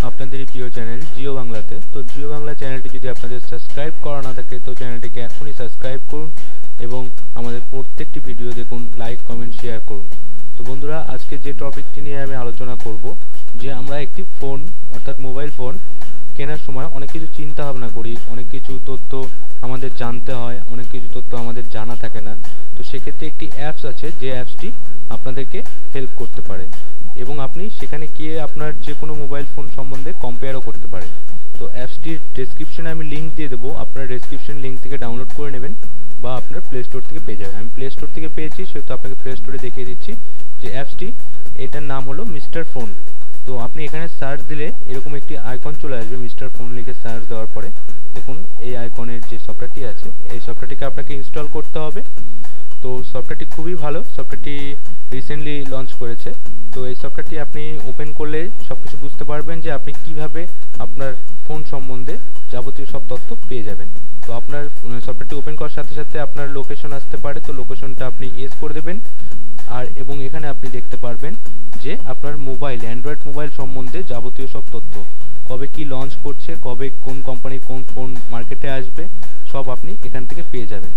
আপনাদের প্রিয় চ্যানেল জিও বাংলাতে। তো জিও বাংলা চ্যানেলটি যদি আপনাদের সাবস্ক্রাইব করা না থাকে তো চ্যানেলটিকে এখনই সাবস্ক্রাইব করুন এবং আমাদের প্রত্যেকটি ভিডিও দেখুন, লাইক কমেন্ট শেয়ার করুন। তো বন্ধুরা, আজকে যে টপিকটি নিয়ে আমি আলোচনা করব যে আমরা একটি ফোন অর্থাৎ মোবাইল ফোন কেনার সময় অনেক কিছু চিন্তা ভাবনা করি, অনেক কিছু তথ্য আমাদের জানতে হয়, অনেক কিছু তথ্য আমাদের জানা থাকে না। তো সেক্ষেত্রে একটি অ্যাপস আছে যে অ্যাপসটি আপনাদেরকে হেল্প করতে পারে এবং আপনি সেখানে গিয়ে আপনার যে কোনো মোবাইল ফোন সম্বন্ধে কম্পেয়ারও করতে পারেন। তো অ্যাপসটির ডেসক্রিপশনে আমি লিঙ্ক দিয়ে দেবো, আপনারা ডেসক্রিপশন লিঙ্ক থেকে ডাউনলোড করে নেবেন বা আপনার প্লে স্টোর থেকে পেয়ে যাবেন। আমি প্লে স্টোর থেকে পেয়েছি, সেহেতু আপনাকে প্লে স্টোরে দেখিয়ে দিচ্ছি যে অ্যাপসটি, এটার নাম হলো মিস্টার ফোন। তো আপনি এখানে সার্চ দিলে এরকম একটি আইকন চলে আসবে, মিস্টার ফোন লিখে সার্চ দেওয়ার পরে দেখুন এই আইকনের যে সফটওয়্যারটি আছে এই সফটওয়্যারটিকে আপনাকে ইনস্টল করতে হবে। তো সফটওয়্যারটি খুবই ভালো, সফটওয়্যারটি রিসেন্টলি লঞ্চ করেছে। তো এই সফটওয়্যারটি আপনি ওপেন করলে সব কিছু বুঝতে পারবেন যে আপনি কিভাবে আপনার ফোন সম্বন্ধে যাবতীয় সব তথ্য পেয়ে যাবেন। তো আপনার সফটওয়্যারটি ওপেন করার সাথে সাথে আপনার লোকেশন আসতে পারে, তো লোকেশনটা আপনি ইয়েস করে দেবেন। আর এবং এখানে আপনি দেখতে পারবেন যে আপনার মোবাইল, অ্যান্ড্রয়েড মোবাইল সম্বন্ধে যাবতীয় সব তথ্য, কবে কি লঞ্চ করছে, কবে কোন কোম্পানির কোন ফোন মার্কেটে আসবে, সব আপনি এখান থেকে পেয়ে যাবেন।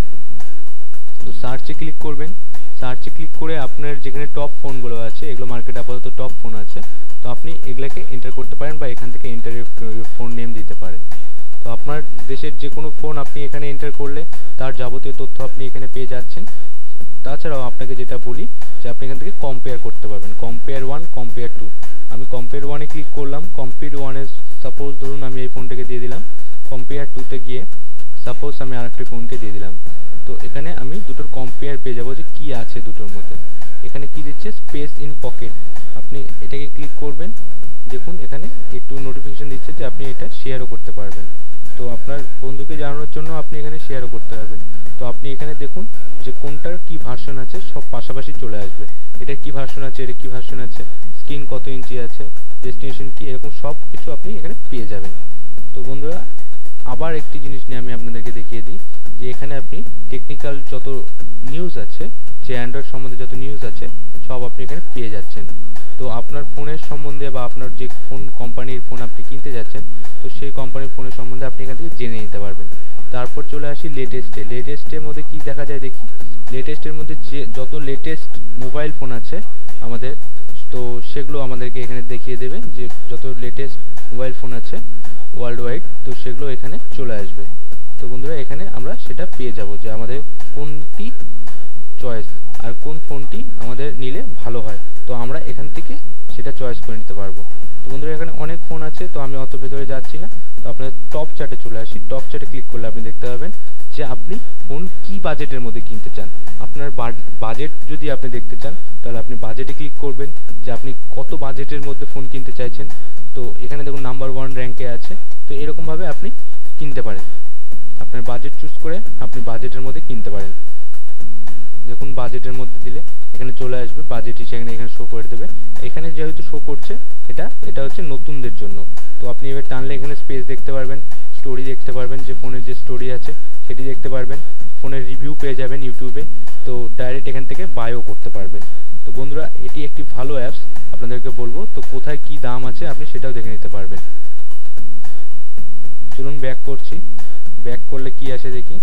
তো সার্চে ক্লিক করবেন, সার্চে ক্লিক করে আপনার যেখানে টপ ফোনগুলো আছে, এগুলো মার্কেটে আপাতত টপ ফোন আছে, তো আপনি এগুলোকে এন্টার করতে পারেন বা এখান থেকে এন্টার ফোন নেম দিতে পারেন। তো আপনার দেশের যে কোনো ফোন আপনি এখানে এন্টার করলে তার যাবতীয় তথ্য আপনি এখানে পেয়ে যাচ্ছেন। তাছাড়াও আপনাকে যেটা বলি যে আপনি এখান থেকে কম্পেয়ার করতে পারবেন, কম্পেয়ার 1, কম্পেয়ার 2। আমি কম্পেয়ার 1-এ ক্লিক করলাম, কম্পেয়ার 1-এ সাপোজ ধরুন আমি এই ফোনটাকে দিয়ে দিলাম, কম্পেয়ার 2-তে গিয়ে সাপোজ আমি আরেকটি ফোনকে দিয়ে দিলাম। তো এখানে আমি দুটোর কম্পেয়ার পেয়ে যাবো যে কী আছে দুটোর মধ্যে। এখানে কি দিচ্ছে, স্পেস ইন পকেট, আপনি এটাকে ক্লিক করবেন, দেখুন এখানে একটু নোটিফিকেশন দিচ্ছে যে আপনি এটা শেয়ারও করতে পারবেন। তো আপনার বন্ধুকে জানানোর জন্য আপনি এখানে শেয়ারও করতে পারবেন। তো আপনি এখানে দেখুন যে কোনটার কি ভার্সন আছে, সব পাশাপাশি চলে আসবে, এটা কি ভার্সন আছে, এটা কি ভার্সন আছে, স্ক্রিন কত ইঞ্চি আছে, ডেস্টিনেশন কি, এরকম সব কিছু আপনি এখানে পেয়ে যাবেন। তো বন্ধুরা, আবার একটি জিনিস নিয়ে আমি আপনাদেরকে দেখিয়ে দিই যে এখানে আপনি টেকনিক্যাল যত নিউজ আছে, যে অ্যান্ড্রয়েড সম্বন্ধে যত নিউজ আছে সব আপনি এখানে পেয়ে যাচ্ছেন। তো আপনার ফোনের সম্বন্ধে বা আপনার যে ফোন কোম্পানির ফোন আপনি কিনতে যাচ্ছেন, তো সেই কোম্পানির ফোনের সম্বন্ধে আপনি এখান থেকে জেনে নিতে পারবেন। তারপর চলে আসি লেটেস্টে। লেটেস্টের মধ্যে কি দেখা যায় দেখি, লেটেস্টের মধ্যে যে যত লেটেস্ট মোবাইল ফোন আছে আমাদের, তো সেগুলো আমাদেরকে এখানে দেখিয়ে দেবে যে যত লেটেস্ট মোবাইল ফোন আছে ওয়ার্ল্ড ওয়াইড, তো সেগুলো এখানে চলে আসবে। তো বন্ধুরা, এখানে আমরা সেটা পেয়ে যাব যে আমাদের কোনটি চয়েস আর কোন ফোনটি আমাদের নিলে ভালো হয়, তো আমরা এখান থেকে সেটা চয়েস করে নিতে পারবো। তো বন্ধুরা, এখানে অনেক ফোন আছে, তো আমি অত ভেতরে যাচ্ছি না। তো আপনাদের টপ চার্টে চলে আসি, টপ চার্টে ক্লিক করলে আপনি দেখতে পাবেন যে আপনি ফোন কি বাজেটের মধ্যে কিনতে চান। আপনার বাজেট যদি আপনি দেখতে চান তাহলে আপনি বাজেটে ক্লিক করবেন যে আপনি কত বাজেটের মধ্যে ফোন কিনতে চাইছেন। তো এখানে দেখুন নাম্বার 1 র্যাঙ্কে আছে। তো এরকমভাবে আপনি কিনতে পারেন, আপনার বাজেট চুজ করে আপনি বাজেটের মধ্যে কিনতে পারেন। দেখুন বাজেটের মধ্যে দিলে এখানে চলে আসবে, বাজেটই সেখানে এখানে শো করে দেবে। এখানে যেহেতু শো করছে এটা হচ্ছে নতুনদের জন্য। তো আপনি এবার টানলে এখানে স্পেস দেখতে পারবেন, স্টোরি দেখতে পারবেন, যে ফোনের যে স্টোরি আছে সেটি দেখতে পারবেন, ফোনের রিভিউ পেয়ে যাবেন ইউটিউবে। তো ডাইরেক্ট এখান থেকে বাইও করতে পারবেন। তো বন্ধুরা, এটি একটি ভালো অ্যাপস, আপনাদেরকে বলবো। তো কোথায় কি দাম আছে আপনি সেটাও দেখে নিতে পারবেন। চলুন ব্যাক করছি, ব্যাক করলে কি আসে দেখি।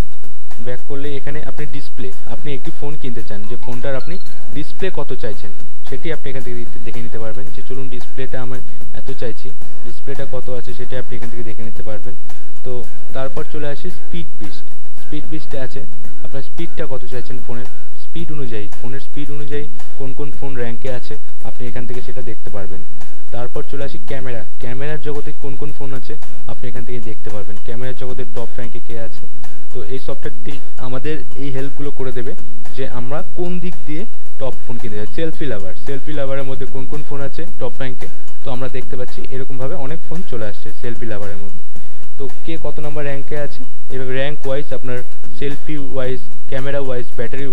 ব্যাক করলে এখানে আপনি ডিসপ্লে, আপনি একটি ফোন কিনতে চান, যে ফোনটার আপনি ডিসপ্লে কত চাইছেন সেটি আপনি এখান থেকে দেখে নিতে পারবেন। যে চলুন ডিসপ্লেটা আমার এত চাইছি, ডিসপ্লেটা কত আছে সেটা আপনি এখান থেকে দেখে নিতে পারবেন। তো তারপর চলে আসি স্পিড বিস্ট। স্পিড বিস্টে আছে আপনার স্পিডটা কত চাইছেন, ফোনের স্পিড অনুযায়ী, ফোনের স্পিড অনুযায়ী কোন কোন ফোন র্যাঙ্কে আছে আপনি এখান থেকে সেটা দেখতে পারবেন। তারপর চলে আসি ক্যামেরা। ক্যামেরার জগতে কোন কোন ফোন আছে আপনি এখান থেকে দেখতে পারবেন, ক্যামেরার জগতে টপ র্যাঙ্কে কে আছে। তো এই সফটওয়্যারটি আমাদের এই হেল্পগুলো করে দেবে যে আমরা কোন দিক দিয়ে টপ ফোন কিনতে যাই। সেলফি লাভারের মধ্যে কোন কোন ফোন আছে টপ র্যাঙ্কে, তো আমরা দেখতে পাচ্ছি এরকমভাবে অনেক ফোন চলে আসছে সেলফি লাভারের মধ্যে। তো কে কত নাম্বার র্যাঙ্কে আছে, এভাবে র্যাঙ্ক ওয়াইজ আপনার selfie wise, camera wise, battery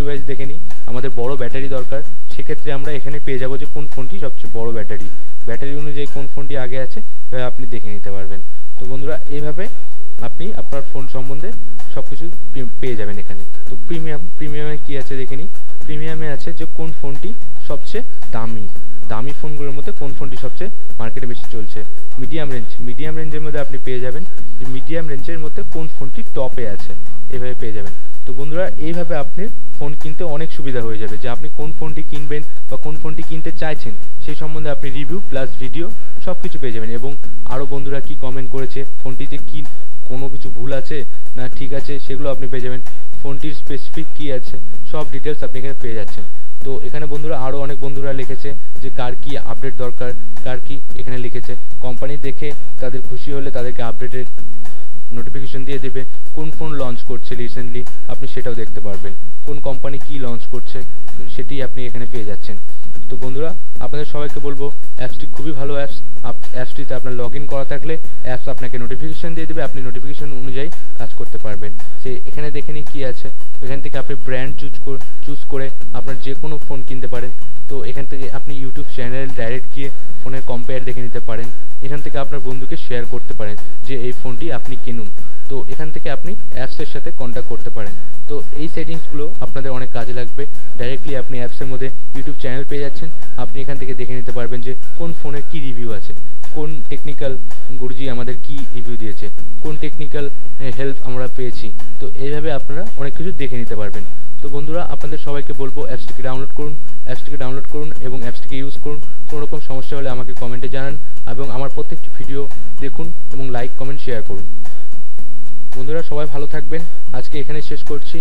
wise দেখে নিই। আমাদের বড় ব্যাটারি দরকার, সেক্ষেত্রে আমরা এখানে পেয়ে যাবো যে কোন ফোনটি সবচেয়ে বড় ব্যাটারি অনুযায়ী কোন ফোনটি আগে আছে এভাবে আপনি দেখে নিতে পারবেন। তো বন্ধুরা, এইভাবে আপনি আপনার ফোন সম্বন্ধে সব কিছু পেয়ে যাবেন এখানে। তো প্রিমিয়ামে কি আছে দেখে নিই। প্রিমিয়ামে আছে যে কোন ফোনটি সবচেয়ে দামি ফোনগুলোর মধ্যে কোন ফোনটি সবচেয়ে মার্কেটে বেশি চলছে। মিডিয়াম রেঞ্জের মধ্যে আপনি পেয়ে যাবেন যে মিডিয়াম রেঞ্জের মধ্যে কোন ফোনটি টপে আছে, এভাবে পেয়ে যাবেন। তো বন্ধুরা এইভাবে আপনি ফোন কিনতে অনেক সুবিধা হয়ে যাবে, যে আপনি কোন ফোনটি কিনবেন বা কোন ফোনটি কিনতে চাইছেন সেই সম্বন্ধে আপনি রিভিউ প্লাস ভিডিও সব কিছু পেয়ে যাবেন। এবং আরও বন্ধুরা কি কমেন্ট করেছে, ফোনটিতে কি কোনো কিছু ভুল আছে না ঠিক আছে সেগুলো আপনি পেয়ে যাবেন। ফোনটির স্পেসিফিক কী আছে সব ডিটেলস আপনি এখানে পেয়ে যাচ্ছেন। তো এখানে বন্ধুরা আরও অনেক বন্ধুরা লিখেছে যে কার কি আপডেট দরকার, কার কি এখানে লিখেছে কোম্পানি দেখে তাদের খুশি হলে তাদেরকে আপডেটের নোটিফিকেশন দিয়ে দেবে। কোন ফোন লঞ্চ করছে রিসেন্টলি আপনি সেটাও দেখতে পারবেন, কোন কোম্পানি কি লঞ্চ করছে সেটি আপনি এখানে পেয়ে যাচ্ছেন। তো বন্ধুরা আপনাদের সবাইকে বলবো অ্যাপসটি খুবই ভালো অ্যাপসটিতে আপনার লগ ইন করা থাকলে অ্যাপস আপনাকে নোটিফিকেশন দিয়ে দেবে, আপনি নোটিফিকেশন অনুযায়ী কাজ করতে পারবেন। সে এখানে দেখে নিই কী আছে, এখান থেকে আপনি ব্র্যান্ড চুজ করে আপনার যে কোনো ফোন কিনতে পারেন। তো এখান থেকে আপনি ইউটিউব চ্যানেল ডাইরেক্ট গিয়ে ফোনের কম্পেয়ার দেখে নিতে পারেন। এখান থেকে আপনার বন্ধুকে শেয়ার করতে পারেন যে এই ফোনটি আপনি কিনুন। তো এখান থেকে আপনি অ্যাপসের সাথে কন্ট্যাক্ট করতে পারেন। তো এই সেটিংসগুলো আপনাদের অনেক কাজে লাগবে। ডাইরেক্টলি আপনি অ্যাপসের মধ্যে ইউটিউব চ্যানেল পেয়ে যাচ্ছেন, আপনি এখান থেকে দেখে নিতে পারবেন যে কোন ফোনের কী রিভিউ আছে, কোন টেকনিক্যাল গুরুজি আমাদের কি রিভিউ দিয়েছে, কোন টেকনিক্যাল হেল্প আমরা পেয়েছি। তো এইভাবে আপনারা অনেক কিছু দেখে নিতে পারবেন। তো বন্ধুরা আপনাদের সবাইকে বলবো অ্যাপসটিকে ডাউনলোড করুন এবং অ্যাপসটিকে ইউজ করুন। কোনো রকম সমস্যা হলে আমাকে কমেন্টে জানান এবং আমার প্রত্যেকটি ভিডিও দেখুন এবং লাইক কমেন্ট শেয়ার করুন। বন্ধুরা সবাই ভালো থাকবেন, আজকে এখানে শেষ করছি।